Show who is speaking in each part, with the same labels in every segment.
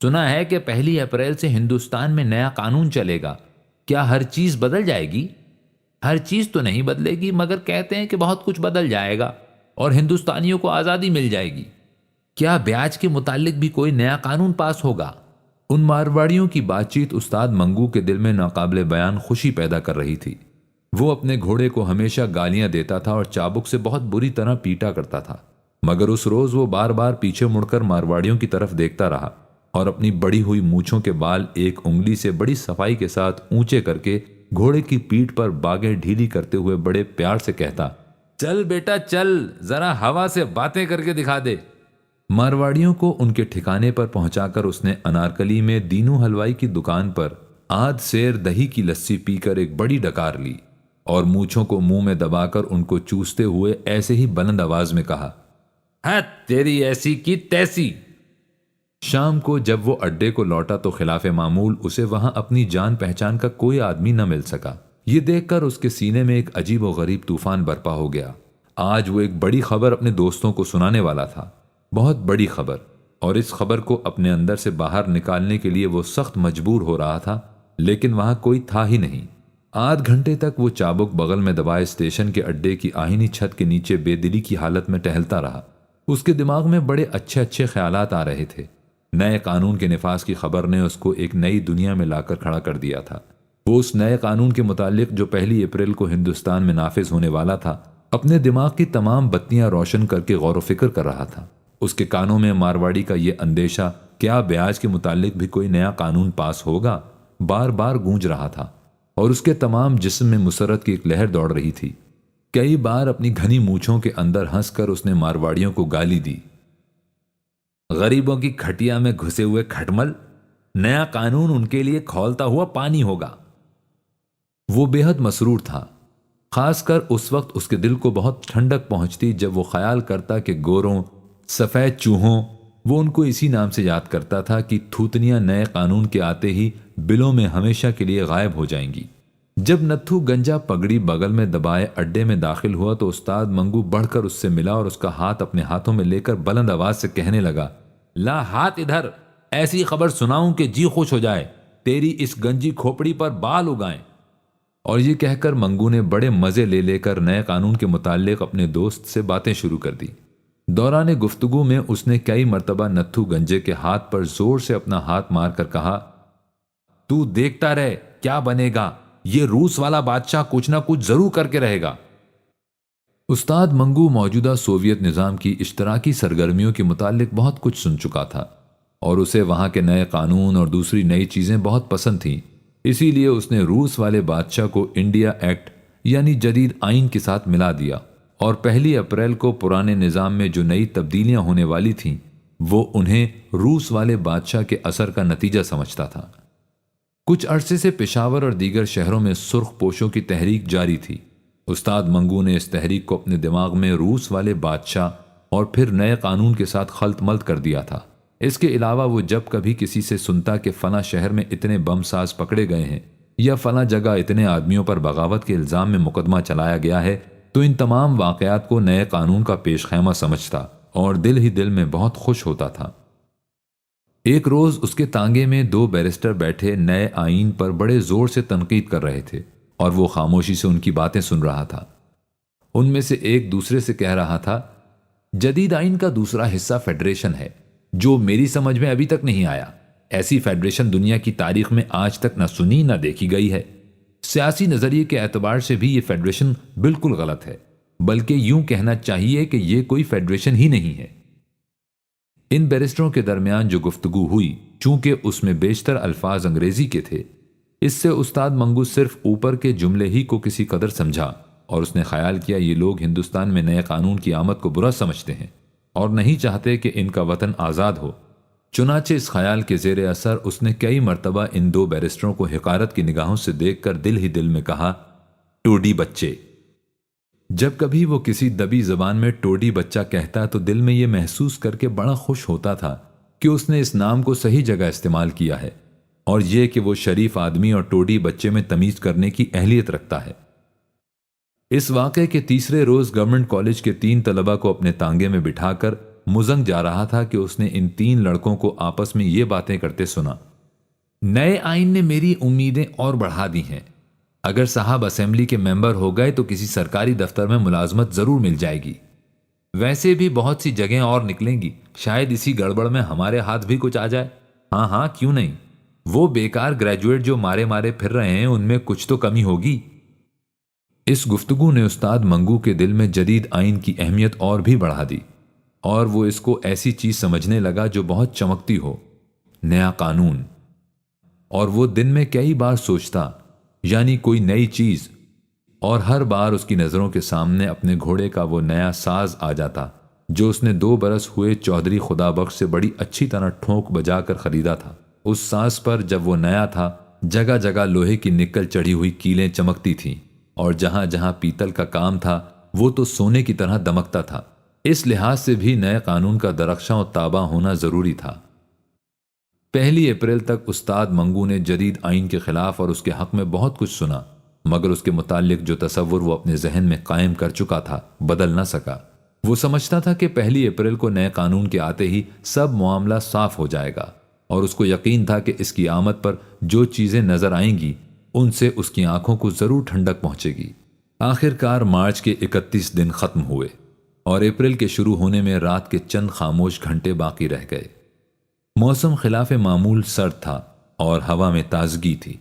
Speaker 1: سنا ہے کہ 1 اپریل سے ہندوستان میں نیا قانون چلے گا، کیا ہر چیز بدل جائے گی؟ ہر چیز تو نہیں بدلے گی، مگر کہتے ہیں کہ بہت کچھ بدل جائے گا اور ہندوستانیوں کو آزادی مل جائے گی۔ کیا بیاج کے متعلق بھی کوئی نیا قانون پاس ہوگا؟ ان مارواڑیوں کی بات چیت استاد منگو کے دل میں ناقابل بیان خوشی پیدا کر رہی تھی۔ وہ اپنے گھوڑے کو ہمیشہ گالیاں دیتا تھا اور چابک سے بہت بری طرح پیٹا کرتا تھا، مگر اس روز وہ بار بار پیچھے مڑ کر مارواڑیوں کی طرف دیکھتا رہا اور اپنی بڑی ہوئی مونچھوں کے بال ایک انگلی سے بڑی صفائی کے ساتھ اونچے کر کے گھوڑے کی پیٹھ پر باگیں ڈھیلی کرتے ہوئے بڑے پیار سے کہتا، چل بیٹا چل، ذرا ہوا سے باتیں کر کے دکھا دے۔ مارواڑیوں کو ان کے ٹھکانے پر پہنچا کر اس نے انارکلی میں دینو حلوائی کی دکان پر آدھ سیر دہی کی لسی پی کر ایک بڑی ڈکار لی اور مونچھوں کو منہ میں دبا کر ان کو چوستے ہوئے ایسے ہی بلند آواز میں کہا، ہاں تیری ایسی کی تیسی۔ شام کو جب وہ اڈے کو لوٹا تو خلاف معمول اسے وہاں اپنی جان پہچان کا کوئی آدمی نہ مل سکا۔ یہ دیکھ کر اس کے سینے میں ایک عجیب و غریب طوفان برپا ہو گیا۔ آج وہ ایک بڑی خبر اپنے دوستوں کو سنانے والا تھا، بہت بڑی خبر، اور اس خبر کو اپنے اندر سے باہر نکالنے کے لیے وہ سخت مجبور ہو رہا تھا، لیکن وہاں کوئی تھا ہی نہیں۔ آدھ گھنٹے تک وہ چابک بغل میں دبائے اسٹیشن کے اڈے کی آہنی چھت کے نیچے بے دلی کی حالت میں ٹہلتا رہا۔ اس کے دماغ میں بڑے اچھے اچھے خیالات آ رہے تھے۔ نئے قانون کے نفاذ کی خبر نے اس کو ایک نئی دنیا میں لا کر کھڑا کر دیا تھا۔ وہ اس نئے قانون کے متعلق جو 1 اپریل کو ہندوستان میں نافذ ہونے والا تھا اپنے دماغ کی تمام بتیاں روشن کر کے غور و فکر کر رہا تھا۔ اس کے کانوں میں مارواڑی کا یہ اندیشہ کیا بیاج کے متعلق بھی کوئی نیا قانون پاس ہوگا بار بار گونج رہا تھا، اور اس کے تمام جسم میں مسرت کی ایک لہر دوڑ رہی تھی۔ کئی بار اپنی گھنی مونچھوں کے اندر ہنس کر اس نے مارواڑیوں کو گالی دی، غریبوں کی کھٹیا میں گھسے ہوئے کھٹمل، نیا قانون ان کے لیے کھولتا ہوا پانی ہوگا۔ وہ بے حد مسرور تھا، خاص کر اس وقت اس کے دل کو بہت ٹھنڈک پہنچتی جب وہ خیال کرتا کہ گوروں، سفید چوہوں، وہ ان کو اسی نام سے یاد کرتا تھا کہ تھوتنیاں نئے قانون کے آتے ہی بلوں میں ہمیشہ کے لیے غائب ہو جائیں گی۔ جب نتھو گنجا پگڑی بغل میں دبائے اڈے میں داخل ہوا تو استاد منگو بڑھ کر اس سے ملا اور اس کا ہاتھ اپنے ہاتھوں میں لے کر بلند آواز سے کہنے لگا، لا ہاتھ ادھر، ایسی خبر سناؤں کہ جی خوش ہو جائے، تیری اس گنجی کھوپڑی پر بال اگائیں۔ اور یہ کہہ کر منگو نے بڑے مزے لے لے کر نئے قانون کے متعلق اپنے دوست سے باتیں شروع کر دی۔ دوران گفتگو میں اس نے کئی مرتبہ نتھو گنجے کے ہاتھ پر زور سے اپنا ہاتھ مار کر کہا، تو دیکھتا رہے کیا بنے گا، یہ روس والا بادشاہ کچھ نہ کچھ ضرور کر کے رہے گا۔ استاد منگو موجودہ سوویت نظام کی اشتراکی سرگرمیوں کے متعلق بہت کچھ سن چکا تھا، اور اسے وہاں کے نئے قانون اور دوسری نئی چیزیں بہت پسند تھیں۔ اسی لیے اس نے روس والے بادشاہ کو انڈیا ایکٹ یعنی جدید آئین کے ساتھ ملا دیا، اور 1 اپریل کو پرانے نظام میں جو نئی تبدیلیاں ہونے والی تھیں وہ انہیں روس والے بادشاہ کے اثر کا نتیجہ سمجھتا تھا۔ کچھ عرصے سے پشاور اور دیگر شہروں میں سرخ پوشوں کی تحریک جاری تھی۔ استاد منگو نے اس تحریک کو اپنے دماغ میں روس والے بادشاہ اور پھر نئے قانون کے ساتھ خلط ملط کر دیا تھا۔ اس کے علاوہ وہ جب کبھی کسی سے سنتا کہ فلاں شہر میں اتنے بم ساز پکڑے گئے ہیں یا فلاں جگہ اتنے آدمیوں پر بغاوت کے الزام میں مقدمہ چلایا گیا ہے تو ان تمام واقعات کو نئے قانون کا پیش خیمہ سمجھتا اور دل ہی دل میں بہت خوش ہوتا تھا۔ ایک روز اس کے تانگے میں 2 بیرسٹر بیٹھے نئے آئین پر بڑے زور سے تنقید کر رہے تھے اور وہ خاموشی سے ان کی باتیں سن رہا تھا۔ ان میں سے ایک دوسرے سے کہہ رہا تھا، جدید آئین کا دوسرا حصہ فیڈریشن ہے جو میری سمجھ میں ابھی تک نہیں آیا۔ ایسی فیڈریشن دنیا کی تاریخ میں آج تک نہ سنی نہ دیکھی گئی ہے۔ سیاسی نظریے کے اعتبار سے بھی یہ فیڈریشن بالکل غلط ہے، بلکہ یوں کہنا چاہیے کہ یہ کوئی فیڈریشن ہی نہیں ہے۔ ان بیرسٹروں کے درمیان جو گفتگو ہوئی، چونکہ اس میں بیشتر الفاظ انگریزی کے تھے، اس سے استاد منگو صرف اوپر کے جملے ہی کو کسی قدر سمجھا، اور اس نے خیال کیا یہ لوگ ہندوستان میں نئے قانون کی آمد کو برا سمجھتے ہیں اور نہیں چاہتے کہ ان کا وطن آزاد ہو۔ چنانچہ اس خیال کے زیر اثر اس نے کئی مرتبہ ان 2 بیرسٹروں کو حقارت کی نگاہوں سے دیکھ کر دل ہی دل میں کہا، ٹوڈی بچے۔ جب کبھی وہ کسی دبی زبان میں ٹوڈی بچہ کہتا تو دل میں یہ محسوس کر کے بڑا خوش ہوتا تھا کہ اس نے اس نام کو صحیح جگہ استعمال کیا ہے، اور یہ کہ وہ شریف آدمی اور ٹوڈی بچے میں تمیز کرنے کی اہلیت رکھتا ہے۔ اس واقعے کے تیسرے روز گورنمنٹ کالج کے 3 طلبہ کو اپنے تانگے میں بٹھا کر مزنگ جا رہا تھا کہ اس نے ان 3 لڑکوں کو آپس میں یہ باتیں کرتے سنا۔ نئے آئین نے میری امیدیں اور بڑھا دی ہیں۔ اگر صاحب اسمبلی کے ممبر ہو گئے تو کسی سرکاری دفتر میں ملازمت ضرور مل جائے گی۔ ویسے بھی بہت سی جگہیں اور نکلیں گی، شاید اسی گڑبڑ میں ہمارے ہاتھ بھی کچھ آ جائے۔ ہاں ہاں کیوں نہیں، وہ بیکار گریجویٹ جو مارے مارے پھر رہے ہیں ان میں کچھ تو کمی ہوگی۔ اس گفتگو نے استاد منگو کے دل میں جدید آئین کی اہمیت اور بھی بڑھا دی، اور وہ اس کو ایسی چیز سمجھنے لگا جو بہت چمکتی ہو، نیا قانون۔ اور وہ دن میں کئی بار سوچتا، یعنی کوئی نئی چیز، اور ہر بار اس کی نظروں کے سامنے اپنے گھوڑے کا وہ نیا ساز آ جاتا جو اس نے 2 برس ہوئے چودھری خدا بخش سے بڑی اچھی طرح ٹھونک بجا کر خریدا تھا۔ اس ساز پر جب وہ نیا تھا، جگہ جگہ لوہے کی نکل چڑھی ہوئی کیلیں چمکتی تھیں، اور جہاں جہاں پیتل کا کام تھا وہ تو سونے کی طرح دمکتا تھا۔ اس لحاظ سے بھی نئے قانون کا درخشاں و تابع ہونا ضروری تھا۔ 1 اپریل تک استاد منگو نے جدید آئین کے خلاف اور اس کے حق میں بہت کچھ سنا، مگر اس کے متعلق جو تصور وہ اپنے ذہن میں قائم کر چکا تھا بدل نہ سکا۔ وہ سمجھتا تھا کہ 1 اپریل کو نئے قانون کے آتے ہی سب معاملہ صاف ہو جائے گا، اور اس کو یقین تھا کہ اس کی آمد پر جو چیزیں نظر آئیں گی ان سے اس کی آنکھوں کو ضرور ٹھنڈک پہنچے گی۔ آخر کار مارچ کے 31 دن ختم ہوئے، اور اپریل کے شروع ہونے میں رات کے چند خاموش گھنٹے باقی رہ گئے۔ موسم خلاف معمول سرد تھا اور ہوا میں تازگی تھی۔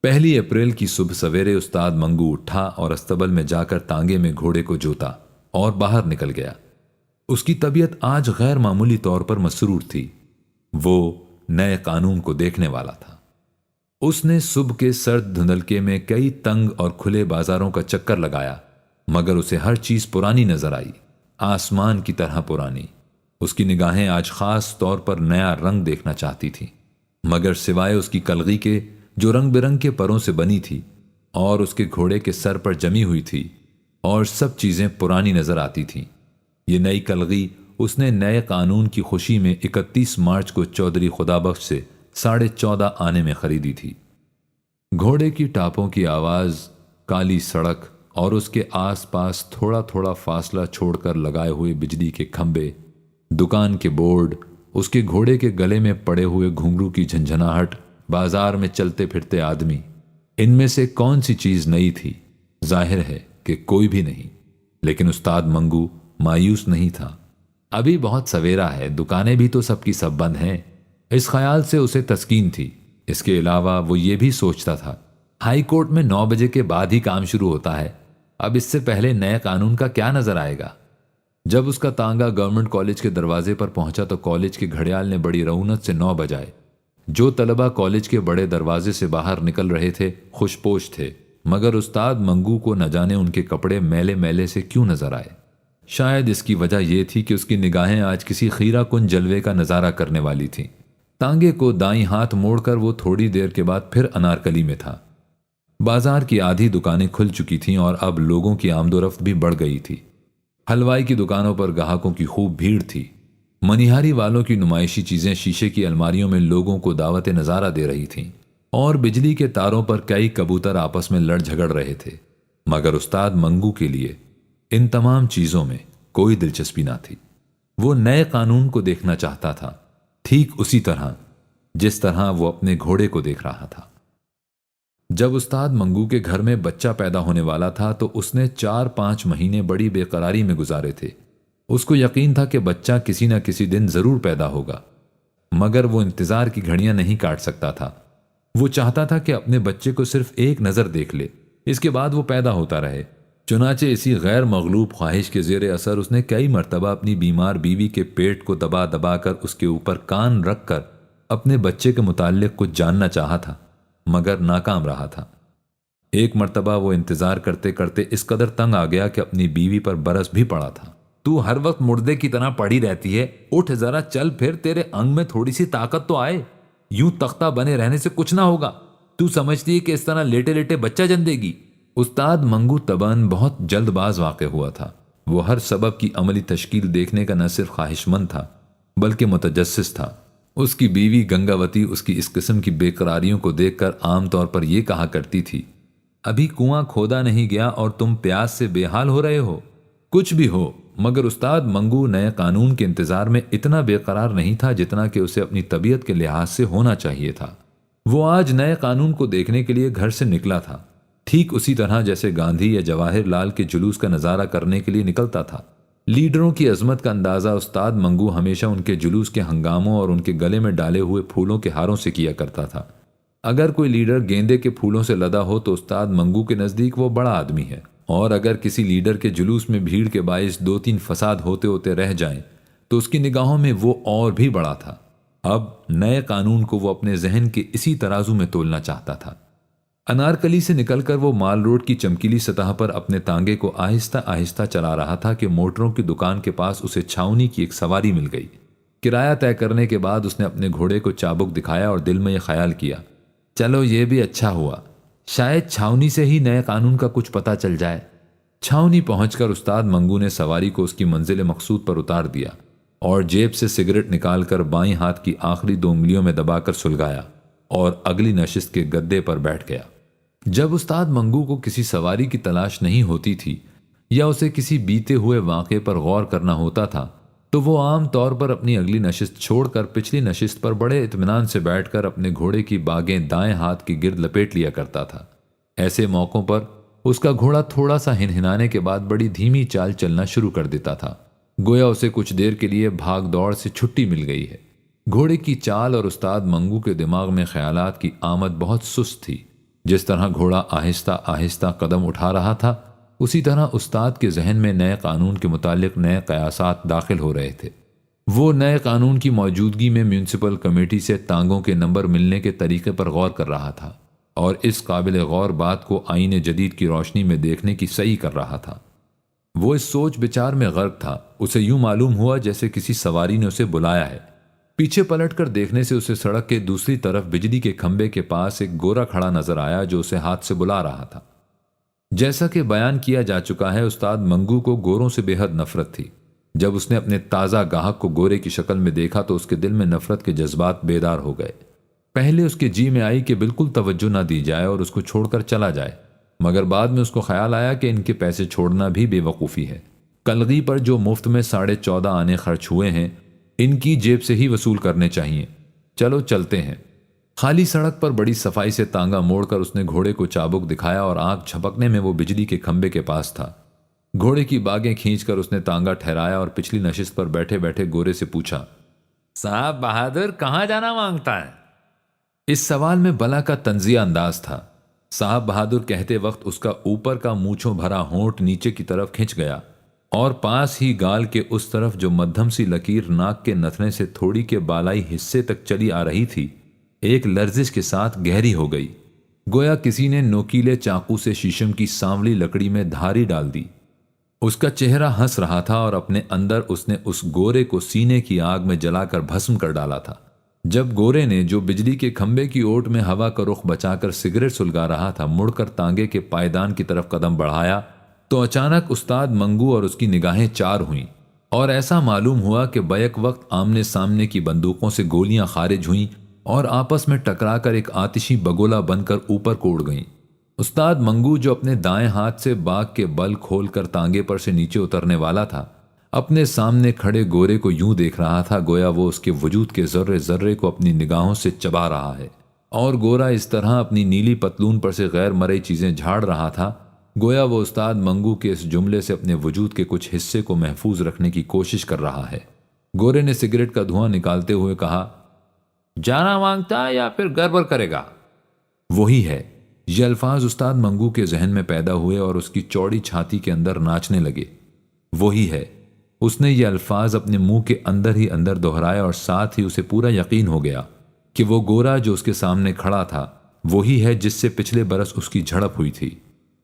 Speaker 1: 1 اپریل کی صبح سویرے استاد منگو اٹھا اور استبل میں جا کر تانگے میں گھوڑے کو جوتا اور باہر نکل گیا۔ اس کی طبیعت آج غیر معمولی طور پر مسرور تھی۔ وہ نئے قانون کو دیکھنے والا تھا۔ اس نے صبح کے سرد دھندلکے میں کئی تنگ اور کھلے بازاروں کا چکر لگایا، مگر اسے ہر چیز پرانی نظر آئی، آسمان کی طرح پرانی۔ اس کی نگاہیں آج خاص طور پر نیا رنگ دیکھنا چاہتی تھیں، مگر سوائے اس کی کلغی کے جو رنگ برنگ کے پروں سے بنی تھی اور اس کے گھوڑے کے سر پر جمی ہوئی تھی، اور سب چیزیں پرانی نظر آتی تھیں۔ یہ نئی کلغی اس نے نئے قانون کی خوشی میں 31 مارچ کو چودھری خدا بخش سے 14.5 آنے میں خریدی تھی۔ گھوڑے کی ٹاپوں کی آواز، کالی سڑک اور اس کے آس پاس تھوڑا تھوڑا فاصلہ چھوڑ کر لگائے ہوئے بجلی کے کھمبے، دکان کے بورڈ، اس کے گھوڑے کے گلے میں پڑے ہوئے گھنگرو کی جھنجھناہٹ، بازار میں چلتے پھرتے آدمی، ان میں سے کون سی چیز نئی تھی؟ ظاہر ہے کہ کوئی بھی نہیں، لیکن استاد منگو مایوس نہیں تھا۔ ابھی بہت سویرا ہے، دکانیں بھی تو سب کی سب بند ہیں۔ اس خیال سے اسے تسکین تھی۔ اس کے علاوہ وہ یہ بھی سوچتا تھا، ہائی کورٹ میں 9 بجے کے بعد ہی کام شروع ہوتا ہے، اب اس سے پہلے نئے قانون کا کیا نظر آئے گا؟ جب اس کا تانگا گورنمنٹ کالج کے دروازے پر پہنچا تو کالج کے گھڑیال نے بڑی رونت سے 9 بجائے۔ جو طلبہ کالج کے بڑے دروازے سے باہر نکل رہے تھے خوش پوش تھے، مگر استاد منگو کو نہ جانے ان کے کپڑے میلے میلے سے کیوں نظر آئے۔ شاید اس کی وجہ یہ تھی کہ اس کی نگاہیں آج کسی خیرہ کن جلوے کا نظارہ کرنے والی تھیں۔ تانگے کو دائیں ہاتھ موڑ کر وہ تھوڑی دیر کے بعد پھر انارکلی میں تھا۔ بازار کی آدھی دکانیں کھل چکی تھیں اور اب لوگوں کی آمد و رفت بھی بڑھ گئی تھی۔ حلوائی کی دکانوں پر گاہکوں کی خوب بھیڑ تھی۔ منیہاری والوں کی نمائشی چیزیں شیشے کی الماریوں میں لوگوں کو دعوت نظارہ دے رہی تھیں، اور بجلی کے تاروں پر کئی کبوتر آپس میں لڑ جھگڑ رہے تھے، مگر استاد منگو کے لیے ان تمام چیزوں میں کوئی دلچسپی نہ تھی۔ وہ نئے قانون کو دیکھنا چاہتا تھا، ٹھیک اسی طرح جس طرح وہ اپنے گھوڑے کو دیکھ رہا تھا۔ جب استاد منگو کے گھر میں بچہ پیدا ہونے والا تھا تو اس نے 4-5 مہینے بڑی بے قراری میں گزارے تھے۔ اس کو یقین تھا کہ بچہ کسی نہ کسی دن ضرور پیدا ہوگا، مگر وہ انتظار کی گھڑیاں نہیں کاٹ سکتا تھا۔ وہ چاہتا تھا کہ اپنے بچے کو صرف ایک نظر دیکھ لے، اس کے بعد وہ پیدا ہوتا رہے۔ چنانچہ اسی غیر مغلوب خواہش کے زیر اثر اس نے کئی مرتبہ اپنی بیمار بیوی کے پیٹ کو دبا دبا کر اس کے اوپر کان رکھ کر اپنے بچے کے متعلق کچھ جاننا چاہا تھا، مگر ناکام رہا تھا۔ ایک مرتبہ وہ انتظار کرتے کرتے اس قدر تنگ آ گیا کہ اپنی بیوی پر برس بھی پڑا تھا۔ تو ہر وقت مردے کی طرح پڑی رہتی ہے، اٹھ ذرا چل پھر، تیرے انگ میں تھوڑی سی طاقت تو آئے، یوں تختہ بنے رہنے سے کچھ نہ ہوگا۔ تو سمجھتی ہے کہ اس طرح لیٹے لیٹے بچہ جن دے گی؟ استاد منگو طبعاً بہت جلد باز واقع ہوا تھا۔ وہ ہر سبب کی عملی تشکیل دیکھنے کا نہ صرف خواہش مند تھا بلکہ متجسس تھا۔ اس کی بیوی گنگاوتی اس کی اس قسم کی بے قراریوں کو دیکھ کر عام طور پر یہ کہا کرتی تھی، ابھی کنواں کھودا نہیں گیا اور تم پیاس سے بے حال ہو رہے ہو؟ کچھ بھی ہو، مگر استاد منگو نئے قانون کے انتظار میں اتنا بے قرار نہیں تھا جتنا کہ اسے اپنی طبیعت کے لحاظ سے ہونا چاہیے تھا۔ وہ آج نئے قانون کو دیکھنے کے لیے گھر سے نکلا تھا، ٹھیک اسی طرح جیسے گاندھی یا جواہر لال کے جلوس کا نظارہ کرنے کے لیے نکلتا تھا۔ لیڈروں کی عظمت کا اندازہ استاد منگو ہمیشہ ان کے جلوس کے ہنگاموں اور ان کے گلے میں ڈالے ہوئے پھولوں کے ہاروں سے کیا کرتا تھا۔ اگر کوئی لیڈر گیندے کے پھولوں سے لدا ہو تو استاد منگو کے نزدیک وہ بڑا آدمی ہے، اور اگر کسی لیڈر کے جلوس میں بھیڑ کے باعث 2-3 فساد ہوتے ہوتے رہ جائیں تو اس کی نگاہوں میں وہ اور بھی بڑا تھا۔ اب نئے قانون کو وہ اپنے ذہن کے اسی ترازو میں تولنا چاہتا تھا۔ انارکلی سے نکل کر وہ مال روڈ کی چمکیلی سطح پر اپنے تانگے کو آہستہ آہستہ چلا رہا تھا کہ موٹروں کی دکان کے پاس اسے چھاؤنی کی ایک سواری مل گئی۔ کرایہ طے کرنے کے بعد اس نے اپنے گھوڑے کو چابک دکھایا اور دل میں یہ خیال کیا، چلو یہ بھی اچھا ہوا، شاید چھاؤنی سے ہی نئے قانون کا کچھ پتہ چل جائے۔ چھاؤنی پہنچ کر استاد منگو نے سواری کو اس کی منزل مقصود پر اتار دیا اور جیب سے سگریٹ نکال کر بائیں ہاتھ کی آخری 2 انگلیوں میں دبا کر سلگایا اور اگلی نشست کے گدے پر بیٹھ گیا۔ جب استاد منگو کو کسی سواری کی تلاش نہیں ہوتی تھی یا اسے کسی بیتے ہوئے واقعے پر غور کرنا ہوتا تھا تو وہ عام طور پر اپنی اگلی نشست چھوڑ کر پچھلی نشست پر بڑے اطمینان سے بیٹھ کر اپنے گھوڑے کی باگیں دائیں ہاتھ کی گرد لپیٹ لیا کرتا تھا۔ ایسے موقعوں پر اس کا گھوڑا تھوڑا سا ہنہنانے کے بعد بڑی دھیمی چال چلنا شروع کر دیتا تھا، گویا اسے کچھ دیر کے لیے بھاگ دوڑ سے چھٹی مل گئی ہے۔ گھوڑے کی چال اور استاد منگو کے دماغ میں خیالات کی آمد بہت سست تھی۔ جس طرح گھوڑا آہستہ آہستہ قدم اٹھا رہا تھا، اسی طرح استاد کے ذہن میں نئے قانون کے متعلق نئے قیاسات داخل ہو رہے تھے۔ وہ نئے قانون کی موجودگی میں میونسپل کمیٹی سے تانگوں کے نمبر ملنے کے طریقے پر غور کر رہا تھا اور اس قابل غور بات کو آئین جدید کی روشنی میں دیکھنے کی صحیح کر رہا تھا۔ وہ اس سوچ بچار میں غرق تھا۔ اسے یوں معلوم ہوا جیسے کسی سواری نے اسے بلایا ہے۔ پیچھے پلٹ کر دیکھنے سے اسے سڑک کے دوسری طرف بجلی کے کھمبے کے پاس ایک گورا کھڑا نظر آیا جو اسے ہاتھ سے بلا رہا تھا۔ جیسا کہ بیان کیا جا چکا ہے، استاد منگو کو گوروں سے بے حد نفرت تھی۔ جب اس نے اپنے تازہ گاہک کو گورے کی شکل میں دیکھا تو اس کے دل میں نفرت کے جذبات بیدار ہو گئے۔ پہلے اس کے جی میں آئی کہ بالکل توجہ نہ دی جائے اور اس کو چھوڑ کر چلا جائے، مگر بعد میں اس کو خیال آیا کہ ان کے پیسے چھوڑنا بھی بے وقوفی ہے۔ کلغی پر جو مفت میں 14.5 آنے خرچ ہوئے ہیں، ان کی جیب سے ہی وصول کرنے چاہیے۔ چلو چلتے ہیں۔ خالی سڑک پر بڑی صفائی سے تانگا موڑ کر اس نے گھوڑے کو چابک دکھایا اور آنکھ جھپکنے میں وہ بجلی کے کھمبے کے پاس تھا۔ گھوڑے کی باگیں کھینچ کر اس نے تانگا ٹھہرایا اور پچھلی نشست پر بیٹھے بیٹھے گورے سے پوچھا، صاحب بہادر کہاں جانا مانگتا ہے؟ اس سوال میں بلا کا طنزیہ انداز تھا۔ صاحب بہادر کہتے وقت اس کا اوپر کا مونچھوں بھرا ہونٹ نیچے کی طرف کھنچ گیا اور پاس ہی گال کے اس طرف جو مدھم سی لکیر ناک کے نتنے سے تھوڑی کے بالائی حصے تک چلی آ رہی تھی، ایک لرزش کے ساتھ گہری ہو گئی، گویا کسی نے نوکیلے چاقو سے شیشم کی سانولی لکڑی میں دھاری ڈال دی۔ اس کا چہرہ ہنس رہا تھا اور اپنے اندر اس نے اس گورے کو سینے کی آگ میں جلا کر بھسم کر ڈالا تھا۔ جب گورے نے جو بجلی کے کھمبے کی اوٹ میں ہوا کا رخ بچا کر سگریٹ سلگا رہا تھا مڑ کر تانگے کے پائیدان کی طرف قدم بڑھایا تو اچانک استاد منگو اور اس کی نگاہیں چار ہوئیں اور ایسا معلوم ہوا کہ بیک وقت آمنے سامنے کی بندوقوں سے گولیاں خارج ہوئیں اور آپس میں ٹکرا کر ایک آتشی بگولا بن کر اوپر کو اڑ گئیں۔ استاد منگو جو اپنے دائیں ہاتھ سے باغ کے بل کھول کر تانگے پر سے نیچے اترنے والا تھا، اپنے سامنے کھڑے گورے کو یوں دیکھ رہا تھا گویا وہ اس کے وجود کے ذرے ذرے کو اپنی نگاہوں سے چبا رہا ہے، اور گورا اس طرح اپنی نیلی پتلون پر سے غیر مرئی چیزیں جھاڑ رہا تھا گویا وہ استاد منگو کے اس جملے سے اپنے وجود کے کچھ حصے کو محفوظ رکھنے کی کوشش کر رہا ہے۔ گورے نے سگریٹ کا دھواں نکالتے ہوئے کہا، جانا مانگتا یا پھر گڑبڑ کرے گا؟ وہی ہے۔ یہ الفاظ استاد منگو کے ذہن میں پیدا ہوئے اور اس کی چوڑی چھاتی کے اندر ناچنے لگے۔ وہی ہے۔ اس نے یہ الفاظ اپنے منہ کے اندر ہی اندر دہرائے اور ساتھ ہی اسے پورا یقین ہو گیا کہ وہ گورا جو اس کے سامنے کھڑا تھا وہی ہے جس سے پچھلے برس اس کی جھڑپ ہوئی تھی،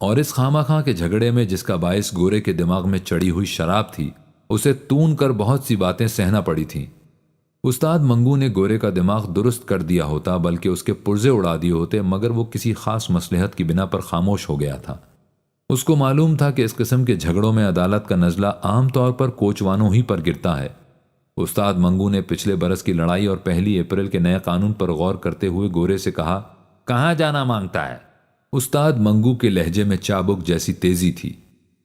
Speaker 1: اور اس خامخواہ کے جھگڑے میں جس کا باعث گورے کے دماغ میں چڑھی ہوئی شراب تھی اسے تون کر بہت سی باتیں سہنا پڑی تھیں۔ استاد منگو نے گورے کا دماغ درست کر دیا ہوتا بلکہ اس کے پرزے اڑا دیے ہوتے، مگر وہ کسی خاص مصلحت کی بنا پر خاموش ہو گیا تھا۔ اس کو معلوم تھا کہ اس قسم کے جھگڑوں میں عدالت کا نزلہ عام طور پر کوچوانوں ہی پر گرتا ہے۔ استاد منگو نے پچھلے برس کی لڑائی اور 1 اپریل کے نئے قانون پر غور کرتے ہوئے گورے سے کہا، کہاں جانا مانگتا ہے؟ استاد منگو کے لہجے میں چابک جیسی تیزی تھی۔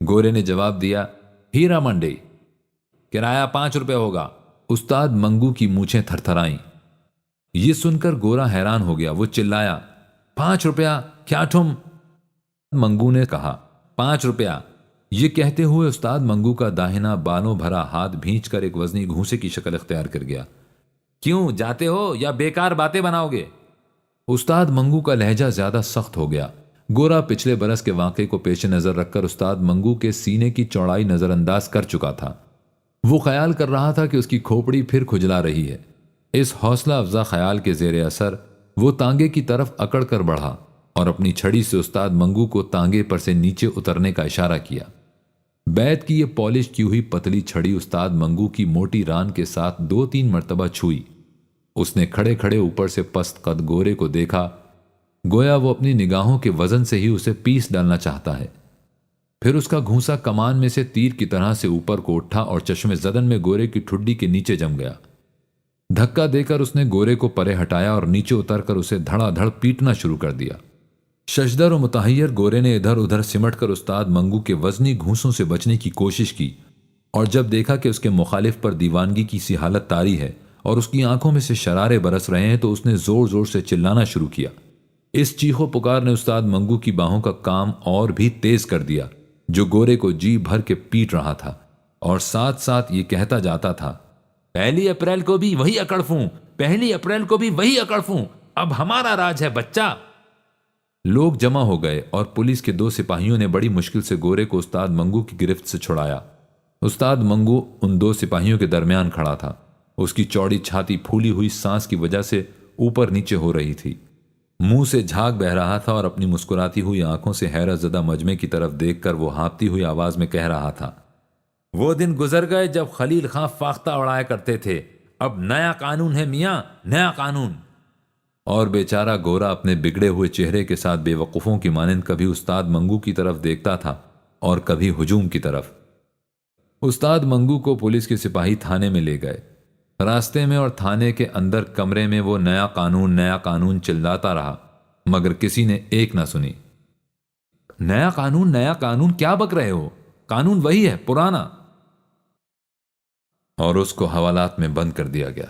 Speaker 1: گورے نے جواب دیا، ہیرا منڈی۔ کرایہ 5 روپے ہوگا۔ استاد منگو کی مونچھیں تھرتھرائیں۔ یہ سن کر گورا حیران ہو گیا۔ وہ چلایا، 5 روپیہ؟ کیا تم؟ منگو نے کہا، 5 روپیہ۔ یہ کہتے ہوئے استاد منگو کا داہنا بالوں بھرا ہاتھ بھینچ کر ایک وزنی گھونسے کی شکل اختیار کر گیا۔ کیوں جاتے ہو یا بیکار باتیں بناؤ گے؟ استاد منگو کا لہجہ زیادہ سخت ہو گیا۔ گورا پچھلے برس کے واقعے کو پیش نظر رکھ کر استاد منگو کے سینے کی چوڑائی نظر انداز کر چکا تھا۔ وہ خیال کر رہا تھا کہ اس کی کھوپڑی پھر کھجلا رہی ہے۔ اس حوصلہ افزا خیال کے زیر اثر وہ تانگے کی طرف اکڑ کر بڑھا اور اپنی چھڑی سے استاد منگو کو تانگے پر سے نیچے اترنے کا اشارہ کیا۔ بیت کی یہ پالش کی ہوئی پتلی چھڑی استاد منگو کی موٹی ران کے ساتھ 2-3 مرتبہ چھوئی۔ اس نے کھڑے کھڑے اوپر سے پست قد گورے کو دیکھا، گویا وہ اپنی نگاہوں کے وزن سے ہی اسے پیس ڈالنا چاہتا ہے۔ پھر اس کا گھونسا کمان میں سے تیر کی طرح سے اوپر کو اٹھا اور چشم زدن میں گورے کی ٹھڈی کے نیچے جم گیا۔ دھکا دے کر اس نے گورے کو پرے ہٹایا اور نیچے اتر کر اسے دھڑا دھڑ پیٹنا شروع کر دیا۔ ششدر و متحیر گورے نے ادھر ادھر سمٹ کر استاد منگو کے وزنی گھونسوں سے بچنے کی کوشش کی، اور جب دیکھا کہ اس کے مخالف پر دیوانگی کی سی حالت طاری ہے اور اس کی آنکھوں میں سے شرارے برس رہے ہیں تو اس نے زور زور سے چلانا شروع کیا۔ اس چیخو پکار نے استاد منگو کی باہوں کا کام اور بھی تیز کر دیا، جو گورے کو جی بھر کے پیٹ رہا تھا اور ساتھ ساتھ یہ کہتا جاتا تھا، 1 اپریل کو بھی وہی اکڑفوں، 1 اپریل کو بھی وہی اکڑفوں، اب ہمارا راج ہے بچہ۔ لوگ جمع ہو گئے اور پولیس کے 2 سپاہیوں نے بڑی مشکل سے گورے کو استاد منگو کی گرفت سے چھڑایا۔ استاد منگو ان 2 سپاہیوں کے درمیان کھڑا تھا۔ اس کی چوڑی چھاتی پھولی ہوئی سانس کی وجہ سے اوپر نیچے ہو رہی تھی، منہ سے جھاگ بہ رہا تھا اور اپنی مسکراتی ہوئی آنکھوں سے حیرت زدہ مجمع کی طرف دیکھ کر وہ ہانپتی ہوئی آواز میں کہہ رہا تھا، وہ دن گزر گئے جب خلیل خان فاختہ اڑایا کرتے تھے، اب نیا قانون ہے میاں، نیا قانون۔ اور بیچارہ گورا اپنے بگڑے ہوئے چہرے کے ساتھ بے وقوفوں کی مانند کبھی استاد منگو کی طرف دیکھتا تھا اور کبھی ہجوم کی طرف۔ استاد منگو کو پولیس کے سپاہی تھانے میں لے گئے۔ راستے میں اور تھانے کے اندر کمرے میں وہ نیا قانون چلاتا رہا، مگر کسی نے ایک نہ سنی۔ نیا قانون کیا بک رہے ہو؟ قانون وہی ہے، پرانا۔ اور اس کو حوالات میں بند کر دیا گیا۔